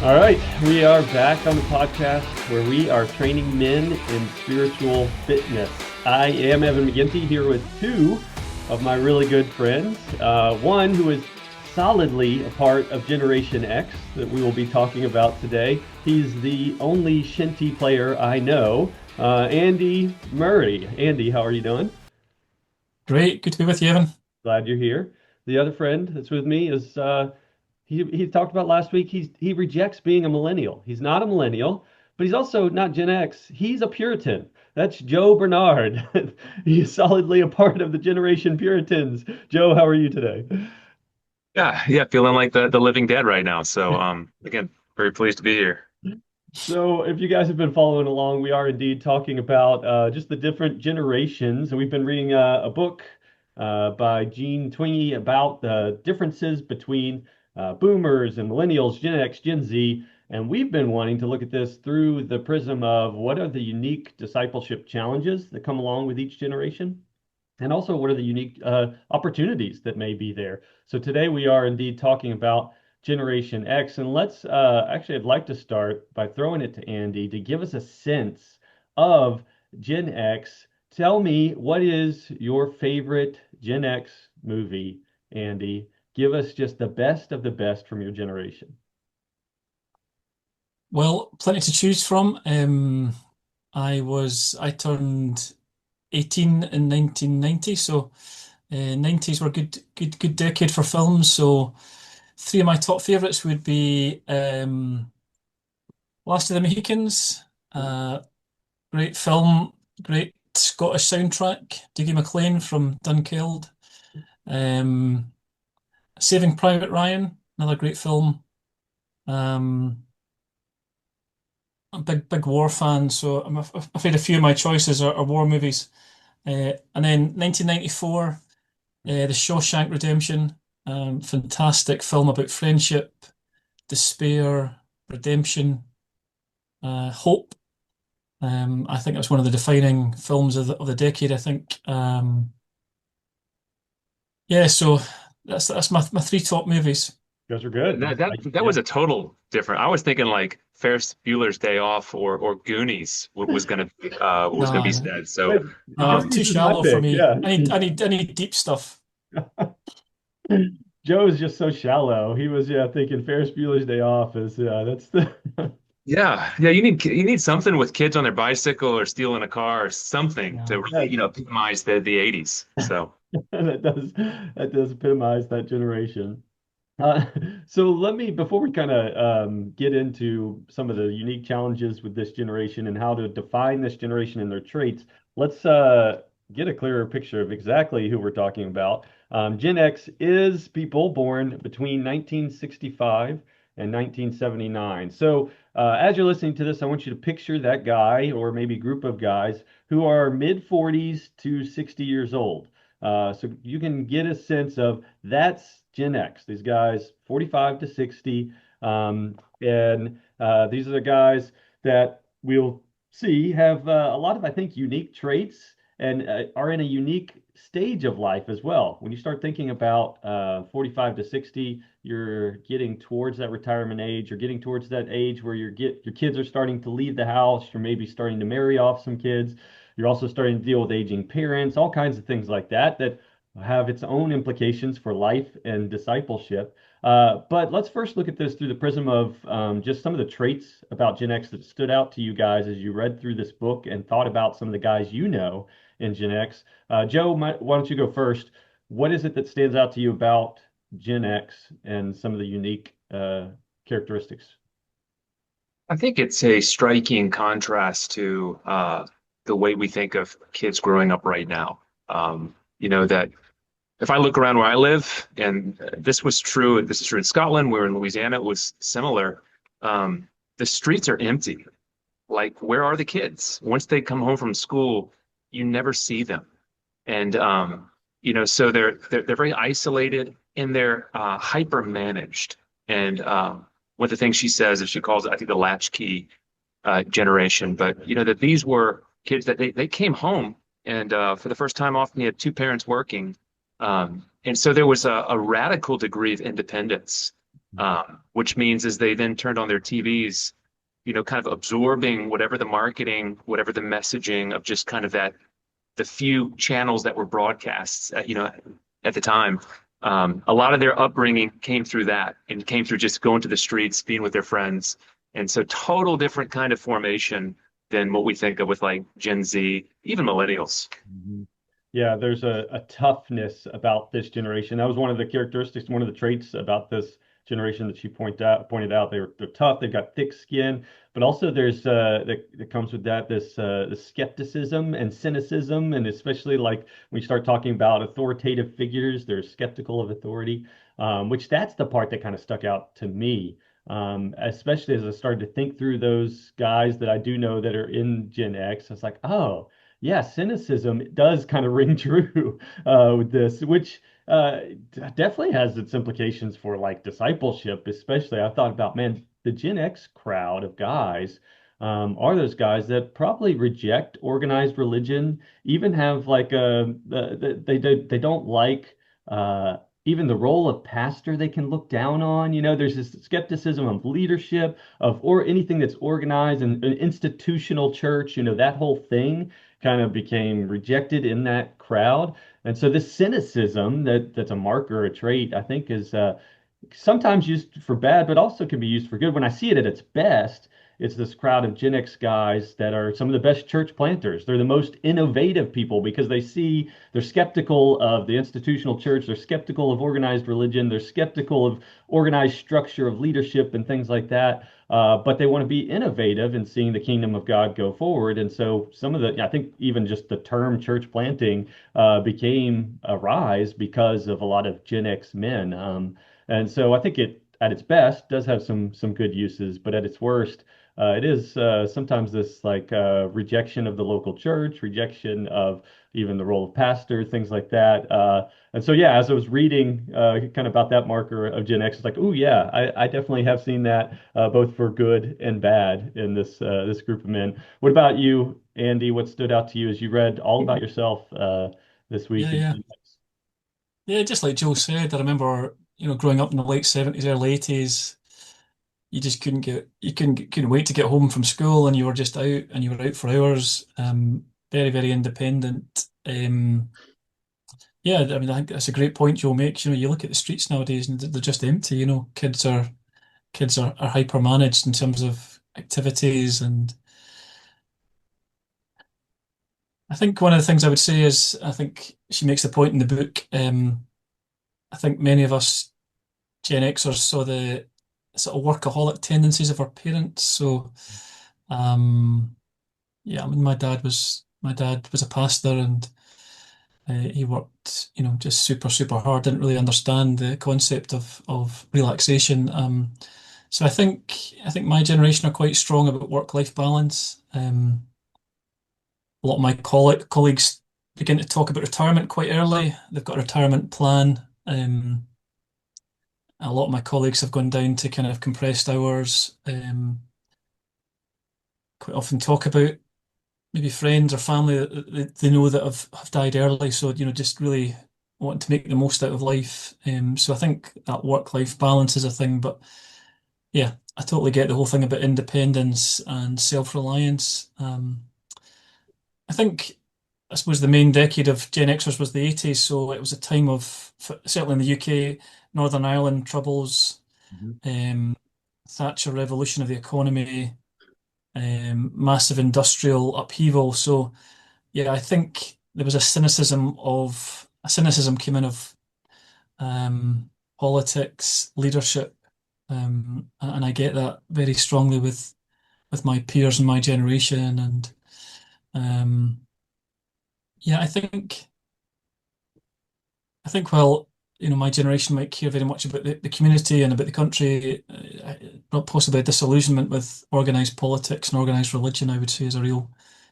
All right, we are back on the podcast where we are training men in spiritual fitness. I am Evan McGinty here with two of my really good friends. One who is solidly a part of Generation X that we will be talking about today. He's the only Shinty player I know, Andy Murray. Andy, how are you doing? Great, good to be with you, Evan. Glad you're here. The other friend that's with me is he talked about last week. He rejects being a millennial. He's not a millennial, but he's also not Gen X. He's a Puritan. That's Joe Bernard. He's solidly a part of the Generation Puritans. Joe, how are you today? Yeah, feeling like the living dead right now. So again, very pleased to be here. So, if you guys have been following along, we are indeed talking about just the different generations. And we've been reading a book by Gene Twenge about the differences between boomers and millennials, Gen X, Gen Z. And we've been wanting to look at this through the prism of what are the unique discipleship challenges that come along with each generation? And also, what are the unique opportunities that may be there? So today we are indeed talking about Generation X, and let's actually, I'd like to start by throwing it to Andy to give us a sense of Gen X. Tell me, what is your favorite Gen X movie, Andy? Give us just the best of the best from your generation. Well, plenty to choose from. I turned 18 in 1990, so 90s were a good decade for films. So three of my top favorites would be Last of the Mohicans, uh, great film, great Scottish soundtrack, Dougie MacLean from Dunkeld, um, Saving Private Ryan, another great film. Um, I'm a big war fan, so afraid a few of my choices are war movies. And then 1994, The Shawshank Redemption, fantastic film about friendship, despair, redemption, hope. I think that's one of the defining films of the decade, I think. Yeah, so that's my three top movies. You guys are good. That Yeah. was a total different. I was thinking like Ferris Bueller's Day Off or Goonies was gonna be No, said. So Wait, no, um, too Goonies is my shallow for pick. me. Yeah. I need deep stuff. Joe is just so shallow. He was, yeah, thinking Ferris Bueller's Day Off is, that's the yeah, you need something with kids on their bicycle or stealing a car or something to Yeah. really epitomize the 80s. So that does epitomize that generation. Uh, so let me, before we kind of get into some of the unique challenges with this generation and how to define this generation and their traits, let's get a clearer picture of exactly who we're talking about. Gen X is people born between 1965 and 1979. So as you're listening to this, I want you to picture that guy or maybe group of guys who are mid 40s to 60 years old. So you can get a sense of that's Gen X. These guys, 45 to 60. And these are the guys that we'll see have a lot of, I think, unique traits and are in a unique stage of life as well. When you start thinking about 45 to 60, you're getting towards that retirement age. You're getting towards that age where your kids are starting to leave the house. You're maybe starting to marry off some kids. You're also starting to deal with aging parents, all kinds of things like that that have its own implications for life and discipleship. But let's first look at this through the prism of just some of the traits about Gen X that stood out to you guys as you read through this book and thought about some of the guys you know in Gen X. Joe, why don't you go first? What is it that stands out to you about Gen X and some of the unique characteristics? I think it's a striking contrast to the way we think of kids growing up right now. That if I look around where I live, and this is true in Scotland, we're in Louisiana, it was similar. The streets are empty. Like, where are the kids? Once they come home from school, you never see them. And so they're very isolated and they're hyper managed. And one of the things she says is she calls it, I think, the latchkey generation. But that these were kids that they came home and for the first time often they had two parents working. And so there was a radical degree of independence. which means as they then turned on their TVs, kind of absorbing whatever the marketing, whatever the messaging of just kind of that the few channels that were broadcasts, at the time. A lot of their upbringing came through that and came through just going to the streets, being with their friends. And so total different kind of formation than what we think of with like Gen Z, even millennials. Mhm. Yeah, there's a toughness about this generation. That was one of the characteristics, one of the traits about this generation that she pointed out. They're tough, they've got thick skin, but also there's that comes with that the skepticism and cynicism, and especially like when you start talking about authoritative figures, they're skeptical of authority, which that's the part that kind of stuck out to me. Especially as I started to think through those guys that I do know that are in Gen X, I was like, oh, yeah, cynicism does kind of ring true with this, which definitely has its implications for like discipleship, especially. I thought about, man, the Gen X crowd of guys are those guys that probably reject organized religion, even have like they don't like uh, even the role of pastor they can look down on. There's this skepticism of leadership, or anything that's organized and an institutional church, that whole thing kind of became rejected in that crowd. And so this cynicism that's a marker, a trait, I think is sometimes used for bad, but also can be used for good. When I see it at its best, it's this crowd of Gen X guys that are some of the best church planters. They're the most innovative people because they're skeptical of the institutional church, they're skeptical of organized religion, they're skeptical of organized structure of leadership and things like that. But they want to be innovative in seeing the kingdom of God go forward. And so I think even just the term church planting became a rise because of a lot of Gen X men. And so I think it, at its best, does have some good uses, but at its worst, it is sometimes this like rejection of the local church, rejection of even the role of pastor, things like that. And so yeah, as I was reading kind of about that marker of Gen X, it's like, oh yeah, I definitely have seen that both for good and bad in this group of men. What about you, Andy? What stood out to you as you read all about yourself this week Yeah, in yeah. Gen X? Yeah, just like Joe said, I remember, growing up in the late 70s, early 80s, you couldn't wait to get home from school and you were just out and you were out for hours. Very, very independent. Yeah, I mean, I think that's a great point Joe makes. You look at the streets nowadays and they're just empty. Kids are hyper managed in terms of activities, and I think one of the things I would say is I think she makes the point in the book. I think many of us Gen Xers saw the sort of workaholic tendencies of our parents. So, um, yeah, I mean, my dad was a pastor, and he worked, just super, super hard. Didn't really understand the concept of relaxation. So I think my generation are quite strong about work-life balance. A lot of my colleagues begin to talk about retirement quite early. They've got a retirement plan. A lot of my colleagues have gone down to kind of compressed hours. Quite often talk about maybe friends or family that they know that have died early. So, just really wanting to make the most out of life. So I think that work-life balance is a thing. But yeah, I totally get the whole thing about independence and self-reliance. I think, I suppose the main decade of Gen Xers was the 80s. So it was a time of, certainly in the UK, Northern Ireland troubles, Mhm. um, Thatcher revolution of the economy, massive industrial upheaval. So yeah, I think there was a cynicism came in of um, politics, leadership, and I get that very strongly with my peers in my generation. And um, yeah, I think while my generation might care very much about the community and about the country, not possibly a disillusionment with organised politics and organised religion, I would say, is a real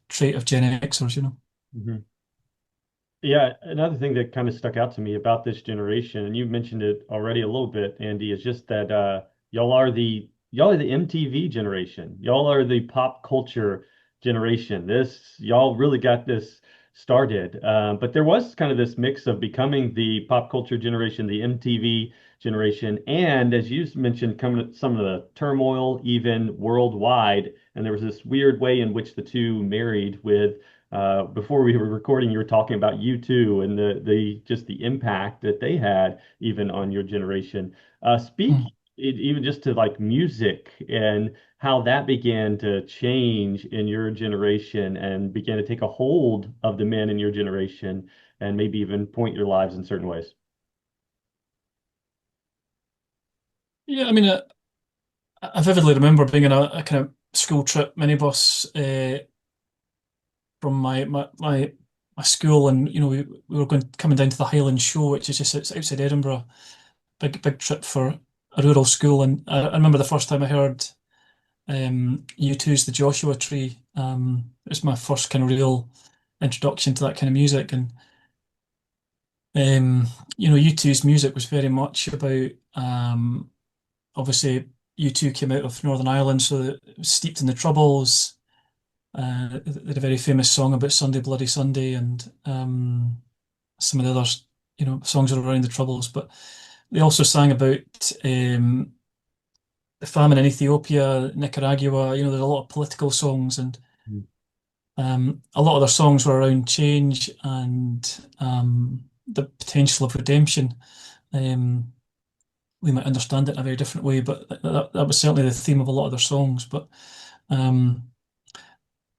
trait of Gen Xers. Mhm. Yeah, another thing that kind of stuck out to me about this generation, and you mentioned it already a little bit, Andy, is just that y'all are the MTV generation. Y'all are the pop culture generation. Y'all really got started. But there was kind of this mix of becoming the pop culture generation, the MTV generation, and as you mentioned, coming some of the turmoil even worldwide. And there was this weird way in which the two married with before we were recording, you were talking about U2 and the just the impact that they had even on your generation. Speak Mm. even just to like music and how that began to change in your generation and began to take a hold of the men in your generation and maybe even point your lives in certain ways. Yeah, I mean, I vividly remember being in a kind of school trip minibus from my school, and we were going coming down to the Highland Show, which is just outside Edinburgh. Big trip for a rural school, and I remember the first time I heard U2's The Joshua Tree. It was my first kind of real introduction to that kind of music, and U2's music was very much about obviously U2 came out of Northern Ireland, so it was steeped in the Troubles. They had a very famous song about Sunday Bloody Sunday, and some of the other songs around the Troubles. But they also sang about the famine in Ethiopia, Nicaragua. There's a lot of political songs, and Mm. a lot of their songs were around change and the potential of redemption. Um, we might understand it in a very different way, but that was certainly the theme of a lot of their songs. But um,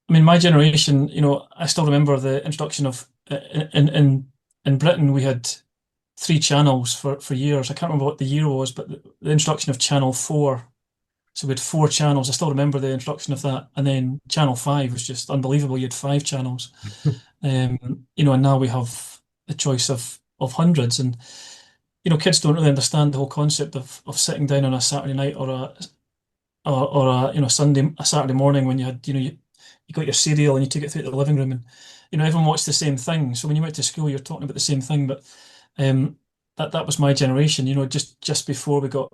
I mean, my generation, I still remember the introduction of in Britain we had three channels for years. I can't remember what the year was, but the introduction of Channel 4. So we had four channels. I still remember the introduction of that. And then Channel 5 was just unbelievable. You had five channels. And now we have the choice of hundreds. And, kids don't really understand the whole concept of sitting down on a Saturday night or a Saturday morning when you had, you got your cereal and you took it through to the living room, and, everyone watched the same thing. So when you went to school, you're talking about the same thing. But um, that was my generation, just before we got,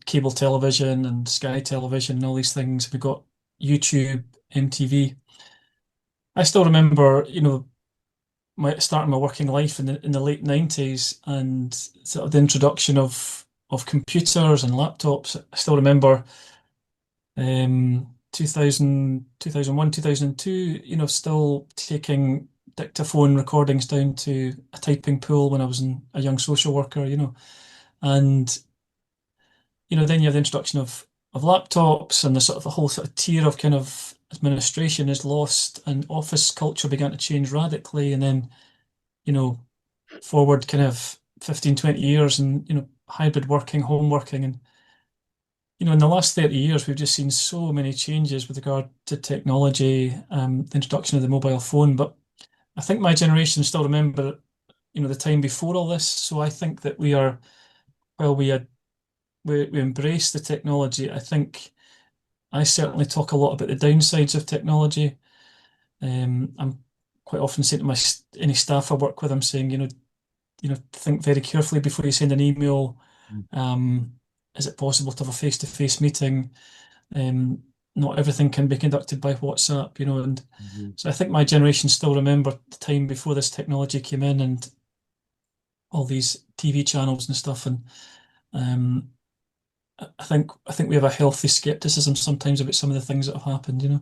cable television and Sky Television and all these things. We got YouTube, MTV. I still remember, starting my working life in the late 90s, and sort of the introduction of computers and laptops. I still remember 2000, 2002, still taking dictaphone recordings down to a typing pool when I was a young social worker, and then you have the introduction of laptops, and the whole sort of tier of kind of administration is lost, and office culture began to change radically, and then forward kind of 15, 20 years, and hybrid working, home working, and in the last 30 years we've just seen so many changes with regard to technology, the introduction of the mobile phone. But I think my generation still remember the time before all this. So I think that while we embrace the technology, I think I certainly talk a lot about the downsides of technology. I'm quite often saying to any staff I work with, I'm saying, think very carefully before you send an email. Is it possible to have a face-to-face meeting? Not everything can be conducted by WhatsApp, and Mhm. so I think my generation still remember the time before this technology came in and all these TV channels and stuff. And um, I think we have a healthy skepticism sometimes about some of the things that have happened.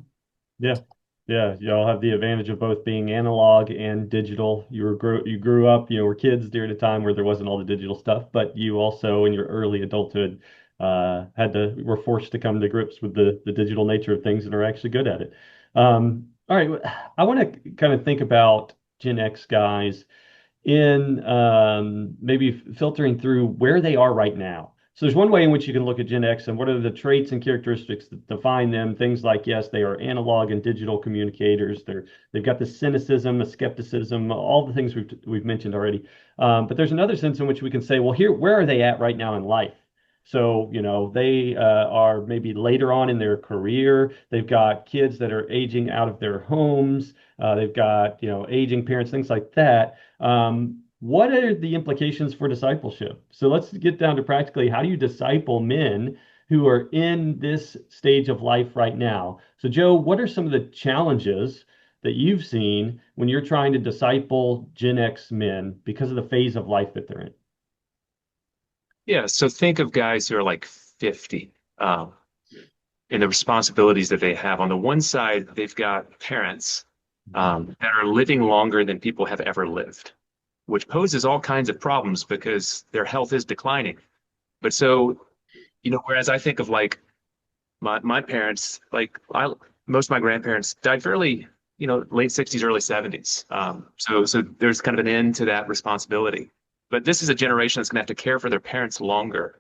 Yeah. Yeah, y'all have the advantage of both being analog and digital. You grew up, were kids during a time where there wasn't all the digital stuff, but you also in your early adulthood were forced to come to grips with the digital nature of things and are actually good at it. All right, I want to kind of think about Gen X guys in maybe filtering through where they are right now. So there's one way in which you can look at Gen X and what are the traits and characteristics that define them. Things like, yes, they are analog and digital communicators. They've got the cynicism, the skepticism, all the things we've mentioned already. But there's another sense in which we can say, well, where are they at right now in life? So, they are maybe later on in their career. They've got kids that are aging out of their homes. They've got, aging parents, things like that. What are the implications for discipleship? So let's get down to practically how do you disciple men who are in this stage of life right now? So, Joe, what are some of the challenges that you've seen when you're trying to disciple Gen X men because of the phase of life that they're in? Yeah, so think of guys who are like 50, um, and the responsibilities that they have. On the one side, they've got parents that are living longer than people have ever lived, which poses all kinds of problems because their health is declining. But so, whereas I think of like my parents, most of my grandparents died fairly, late 60s, early 70s. So there's kind of an end to that responsibility. But this is a generation that's going to have to care for their parents longer.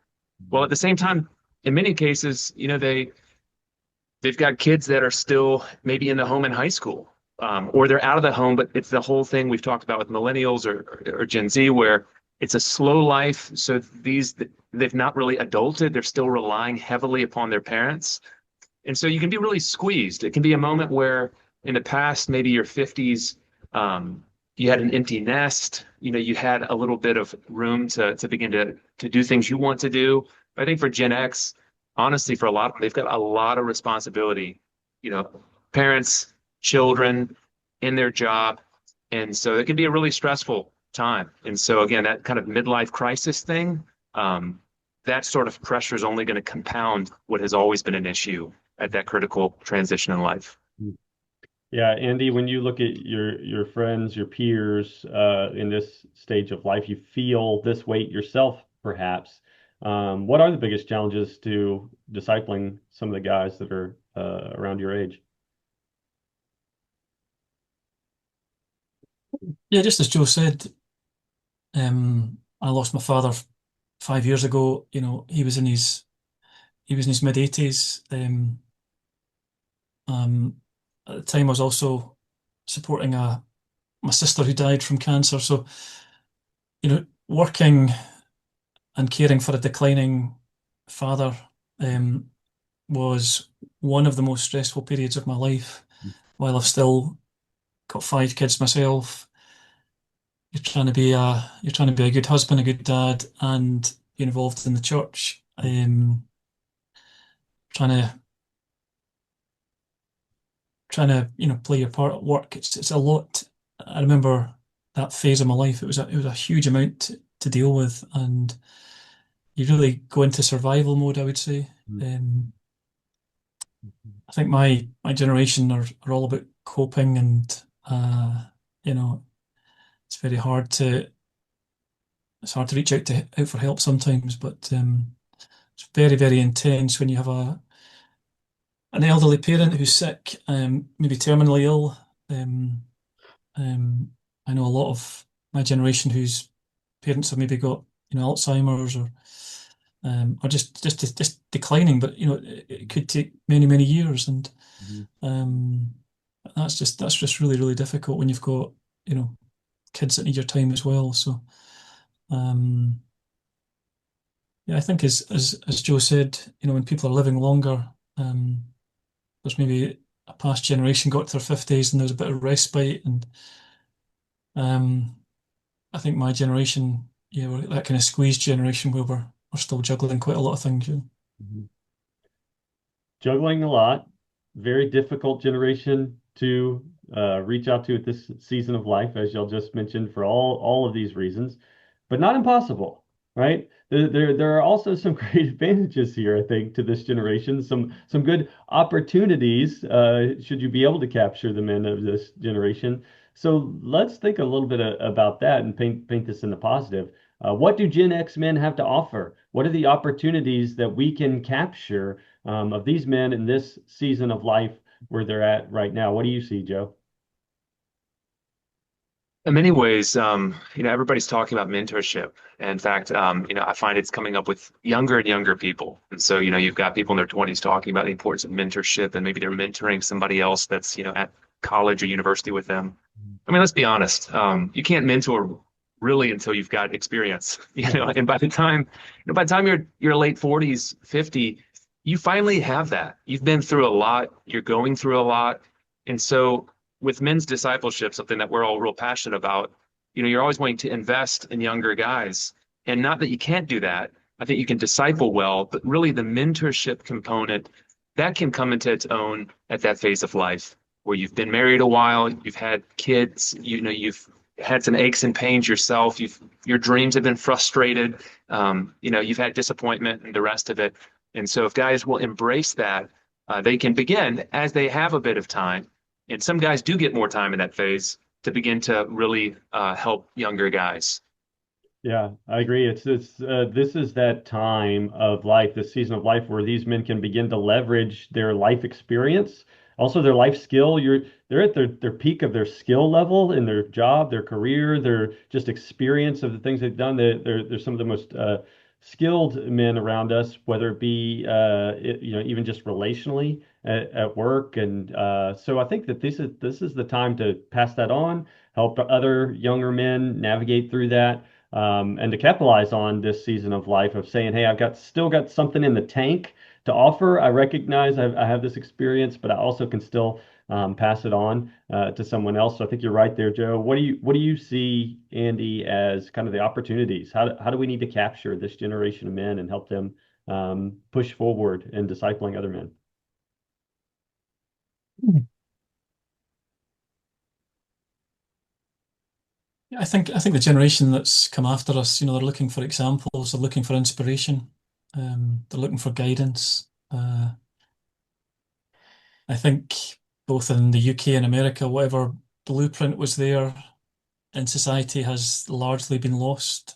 Well, at the same time, in many cases, they've got kids that are still maybe in the home in high school, or they're out of the home, but it's the whole thing we've talked about with millennials or Gen Z, where it's a slow life. So they've not really adulted. They're still relying heavily upon their parents. And so you can be really squeezed. It can be a moment where in the past, maybe your 50s, you had an empty nest, you had a little bit of room to begin to do things you want to do. I think for Gen X, honestly, for a lot of them, they've got a lot of responsibility, you know, parents, children in their job. And so it can be a really stressful time. And so again, that kind of midlife crisis thing, that sort of pressure is only going to compound what has always been an issue at that critical transition in life. Yeah, Andy, when you look at your friends, your peers in this stage of life, you feel this weight yourself, perhaps. What are the biggest challenges to discipling some of the guys that are around your age? Yeah, just as Joe said, I lost my father 5 years ago. He was in his mid 80s. At the time, I was also supporting my sister who died from cancer. So, working and caring for a declining father was one of the most stressful periods of my life. While I've still got 5 kids myself, you're trying to be a good husband, a good dad, and be involved in the church. Trying to play your part at work. It's a lot. I remember that phase of my life. It was a huge amount to deal with, and you really go into survival mode, I would say. I think my generation are all about coping, and you know, it's very hard to it's hard to reach out for help sometimes, but it's very, very intense when you have an elderly parent who's sick, maybe terminally ill. Um, I know a lot of my generation whose parents have maybe got Alzheimer's or just declining, but it could take many, many years, and Mhm. um, that's just really, really difficult when you've got you know kids that need your time as well. So um, yeah, I think as Joe said, when people are living longer, there's maybe a past generation got to their 50s and there was a bit of respite, and um, I think my generation, yeah, we're that kind of squeezed generation where we're still juggling quite a lot of things. Mhm. Juggling a lot, very difficult generation to reach out to at this season of life, as y'all just mentioned, for all of these reasons, but not impossible, right? There are also some great advantages here, I think, to this generation. Some good opportunities, should you be able to capture the men of this generation. So let's think a little bit about that and paint this in the positive. What do Gen X men have to offer? What are the opportunities that we can capture of these men in this season of life where they're at right now? What do you see, Joe? In many ways, everybody's talking about mentorship. In fact, I find it's coming up with younger and younger people. And so, you've got people in their 20s talking about the importance of mentorship, and maybe they're mentoring somebody else that's, at college or university with them. I mean, let's be honest. You can't mentor really until you've got experience, and by the time you're late 40s, 50, you finally have that. You've been through a lot, you're going through a lot. And so with men's discipleship, something that we're all real passionate about, you're always wanting to invest in younger guys. And not that you can't do that. I think you can disciple well, but really the mentorship component that can come into its own at that phase of life where you've been married a while, you've had kids, you've had some aches and pains yourself, your dreams have been frustrated, you've had disappointment and the rest of it. And so if guys will embrace that, they can begin as they have a bit of time. And some guys do get more time in that phase to begin to really help younger guys. Yeah, I agree. This is that time of life, this season of life where these men can begin to leverage their life experience, also their life skill. They're at their peak of their skill level in their job, their career, their just experience of the things they've done. They're some of the most skilled men around us, whether it be even just relationally at work. And so I think that this is the time to pass that on, help other younger men navigate through that, and to capitalize on this season of life of saying, hey, still got something in the tank to offer. I recognize I have this experience, but I also can still pass it on to someone else. So I think you're right there, Joe. What do you see, Andy, as kind of the opportunities? How do we need to capture this generation of men and help them push forward in discipling other men? I think the generation that's come after us, they're looking for examples, they're looking for inspiration, they're looking for guidance. I think both in the UK and America, whatever blueprint was there in society has largely been lost.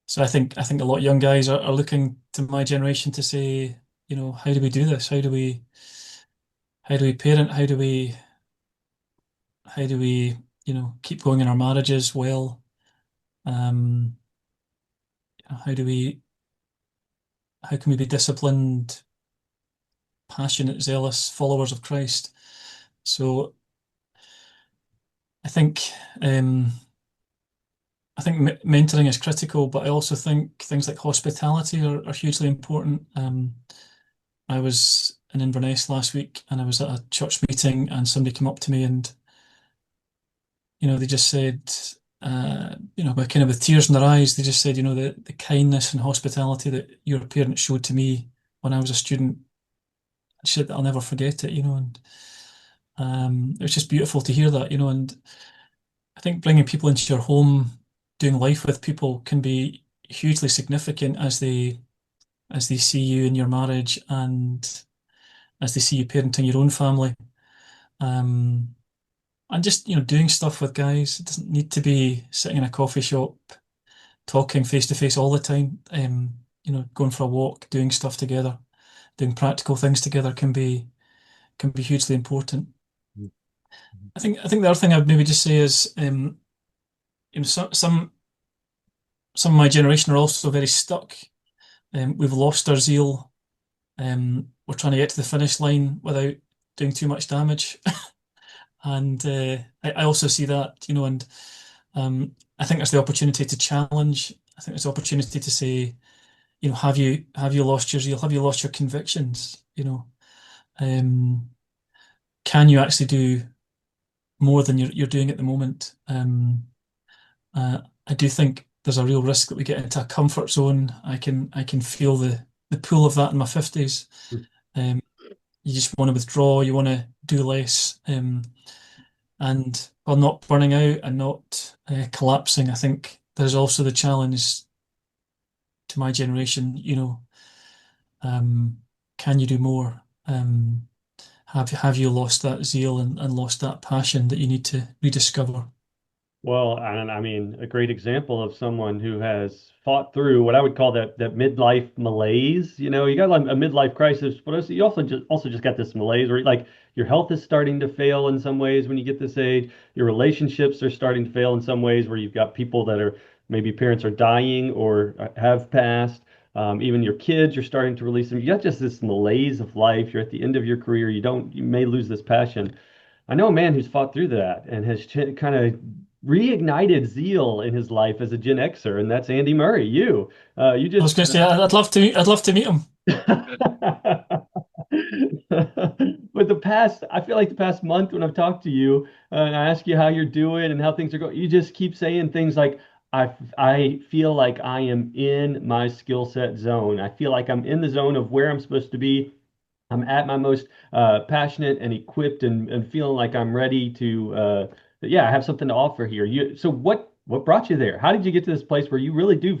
So I think a lot of young guys are looking to my generation to say, how do we do this? How do we parent? How do we keep going in our marriages well? Um, how do we how can we be disciplined, passionate, zealous followers of Christ? So I think um, mentoring is critical, but I also think things like hospitality are hugely important. I was in Inverness last week and I was at a church meeting and somebody came up to me and they just said, but kind of with tears in their eyes, they just said, the kindness and hospitality that your parents showed to me when I was a student, shit, I'll never forget it, and it was just beautiful to hear that, and I think bringing people into your home, doing life with people can be hugely significant as they see you in your marriage and as they see you parenting your own family. Um, and just, doing stuff with guys. It doesn't need to be sitting in a coffee shop, talking face to face all the time. Going for a walk, doing stuff together, doing practical things together can be hugely important. I think the other thing I'd maybe just say is, some of my generation are also very stuck. We've lost our zeal. We're trying to get to the finish line without doing too much damage. And I also see that, and I think there's the opportunity to challenge. I think there's the opportunity to say, have you lost your zeal? Have you lost your convictions? Um, can you actually do more than you're doing at the moment? I do think there's a real risk that we get into a comfort zone. I can feel the pull of that in my 50s. Um, you just want to withdraw, you want to do less. And while not burning out and not collapsing, I think there's also the challenge to my generation, um, can you do more? Have you lost that zeal and lost that passion that you need to rediscover? Well, and I mean, a great example of someone who has fought through what I would call that midlife malaise. You got like a midlife crisis, but also you also just got this malaise where like your health is starting to fail in some ways when you get this age. Your relationships are starting to fail in some ways where you've got people that are maybe parents are dying or have passed. Even your kids, you're starting to release them. You got just this malaise of life. You're at the end of your career. You may lose this passion. I know a man who's fought through that and has kind of reignited zeal in his life as a Gen Xer, and that's Andy Murray. You I was just going to say I'd love to meet him. But I feel like the past month when I've talked to you and I ask you how you're doing and how things are going, you just keep saying things like, I feel like I am in my skill set zone. I feel like I'm in the zone of where I'm supposed to be. I'm at my most passionate and equipped and feeling like I'm ready to yeah, have something to offer here. So what brought you there? How did you get to this place where you really do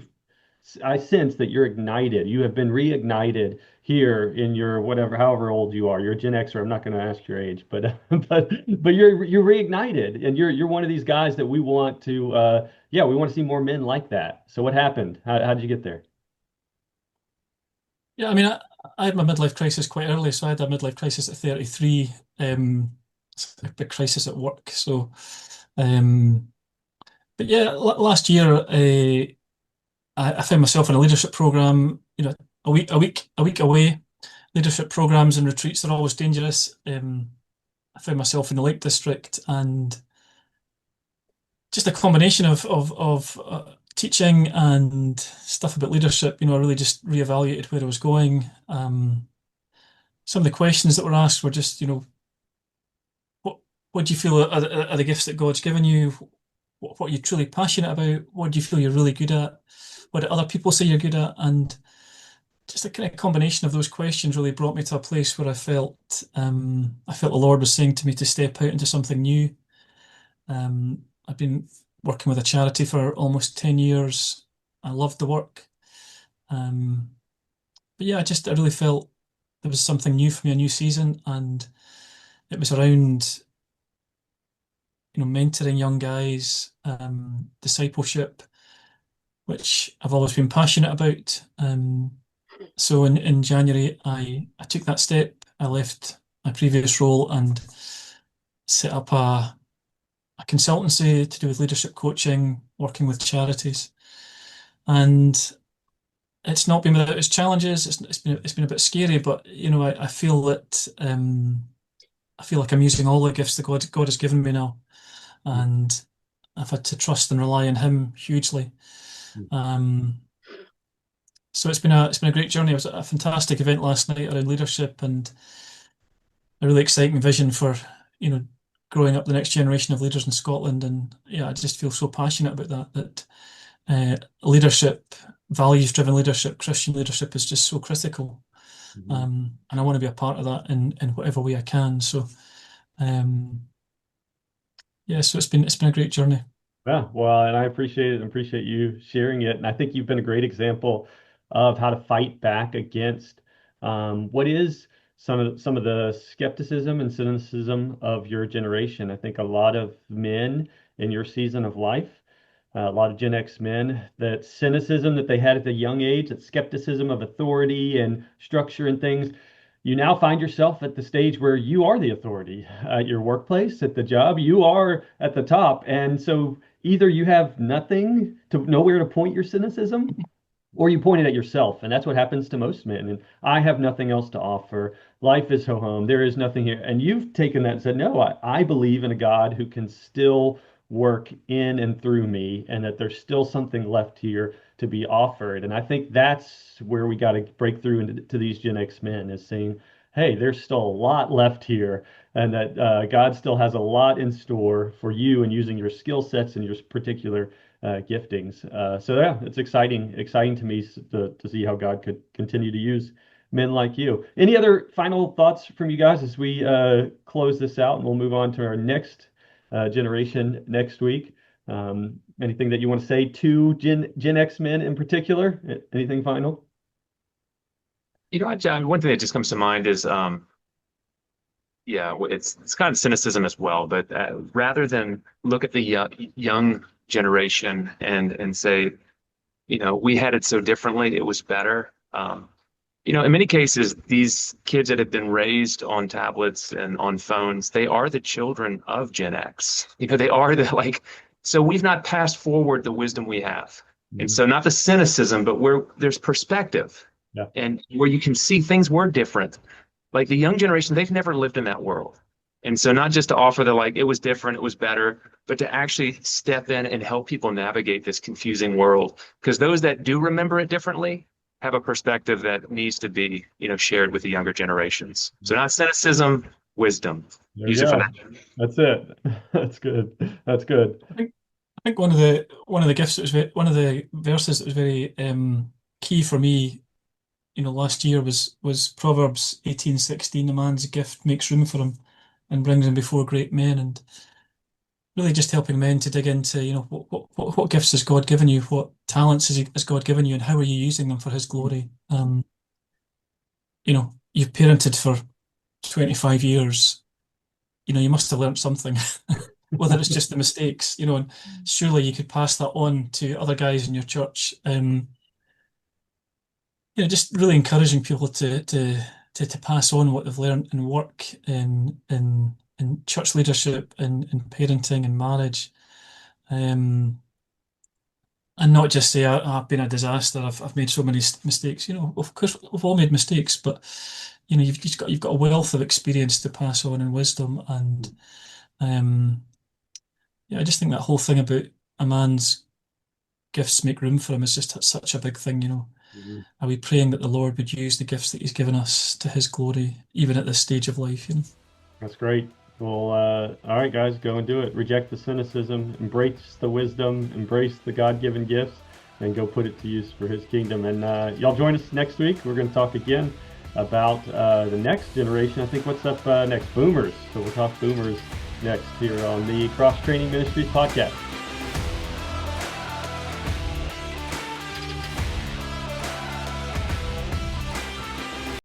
I sense that you're ignited. You have been reignited here in your whatever, however old you are. You're a Gen Xer. I'm not going to ask your age, but but you're reignited, and you're one of these guys that we want to yeah, we want to see more men like that. So what happened? How did you get there? Yeah, I mean, I had my midlife crisis quite early, so I had a midlife crisis at 33. It's a big crisis at work. So, um, but yeah, last year, I found myself in a leadership program. A week away. Leadership programs and retreats are always dangerous. I found myself in the Lake District, and just a combination of teaching and stuff about leadership. I really just reevaluated where I was going. Some of the questions that were asked were just, what what do you feel are the gifts that God's given you? What are you truly passionate about? What do you feel you're really good at? What do other people say you're good at? And just a kind of combination of those questions really brought me to a place where I felt the Lord was saying to me to step out into something new. I've been working with a charity for almost 10 years. I loved the work. Um, but yeah, I really felt there was something new for me, a new season, and it was around, mentoring young guys, discipleship, which I've always been passionate about. So in January, I took that step. I left my previous role and set up a consultancy to do with leadership coaching, working with charities. And it's not been without its challenges. It's been a bit scary, but I feel that I feel like I'm using all the gifts that God has given me now, and I've had to trust and rely on Him hugely. Um, so it's been a great journey. It was a fantastic event last night around leadership, and a really exciting vision for you know growing up the next generation of leaders in Scotland. And yeah, I just feel so passionate about that. Leadership, values-driven leadership, Christian leadership is just so critical. Mhm. And I want to be a part of that in whatever way I can. So um, yeah, so it's been a great journey. Yeah, well, and I appreciate it and appreciate you sharing it. And I think you've been a great example of how to fight back against what is some of the skepticism and cynicism of your generation. I think a lot of men in your season of life, a lot of Gen X men, that cynicism that they had at the young age, that skepticism of authority and structure and things, you now find yourself at the stage where you are the authority at your workplace, at the job, you are at the top. And so either you have nothing to nowhere to point your cynicism, or you point it at yourself. And that's what happens to most men. And I have nothing else to offer. Life is ho hum. There is nothing here. And you've taken that and said, no, I believe in a God who can still work in and through me, and that there's still something left here to be offered. And I think that's where we got to break through into to these Gen X men, is saying, hey, there's still a lot left here, and that God still has a lot in store for you, and using your skill sets and your particular giftings. So yeah, it's exciting to me to see how God could continue to use men like you. Any other final thoughts from you guys as we close this out, and we'll move on to our next generation next week? Anything that you want to say to Gen X men in particular? Anything final? John, one thing that just comes to mind is, yeah, it's kind of cynicism as well. But rather than look at the young generation and say, we had it so differently, it was better. In many cases, these kids that have been raised on tablets and on phones, they are the children of Gen X. They are so we've not passed forward the wisdom we have. And Mhm. so not the cynicism, but where there's perspective Yeah. and where you can see things were different. Like the young generation, they've never lived in that world. And so not just to offer it was different, it was better, but to actually step in and help people navigate this confusing world. Because those that do remember it differently have a perspective that needs to be, shared with the younger generations. So not cynicism, wisdom. There we Use it for go. that. That's it. That's good. That's good. I think one of the gifts that was one of the verses that was very key for me last year was Proverbs 18:16. A man's gift makes room for him and brings him before great men. And really just helping men to dig into, what gifts has God given you? What talents has God given you? And how are you using them for his glory? You've parented for 25 years. You must have learned something, whether it's just the mistakes, and surely you could pass that on to other guys in your church. Just really encouraging people to pass on what they've learned in work, in church leadership, in parenting and marriage, and not just say I've been a disaster. I've made so many mistakes. Of course we've all made mistakes, but you've got a wealth of experience to pass on and wisdom, and I just think that whole thing about a man's gifts make room for him is just such a big thing. Mhm. Are we praying that the Lord would use the gifts that He's given us to His glory, even at this stage of life? That's great. Well, all right, guys, go and do it. Reject the cynicism, embrace the wisdom, embrace the God-given gifts, and go put it to use for His kingdom. And y'all join us next week. We're going to talk again about the next generation. I think what's up next? Boomers. So we'll talk boomers next here on the Cross Training Ministries podcast.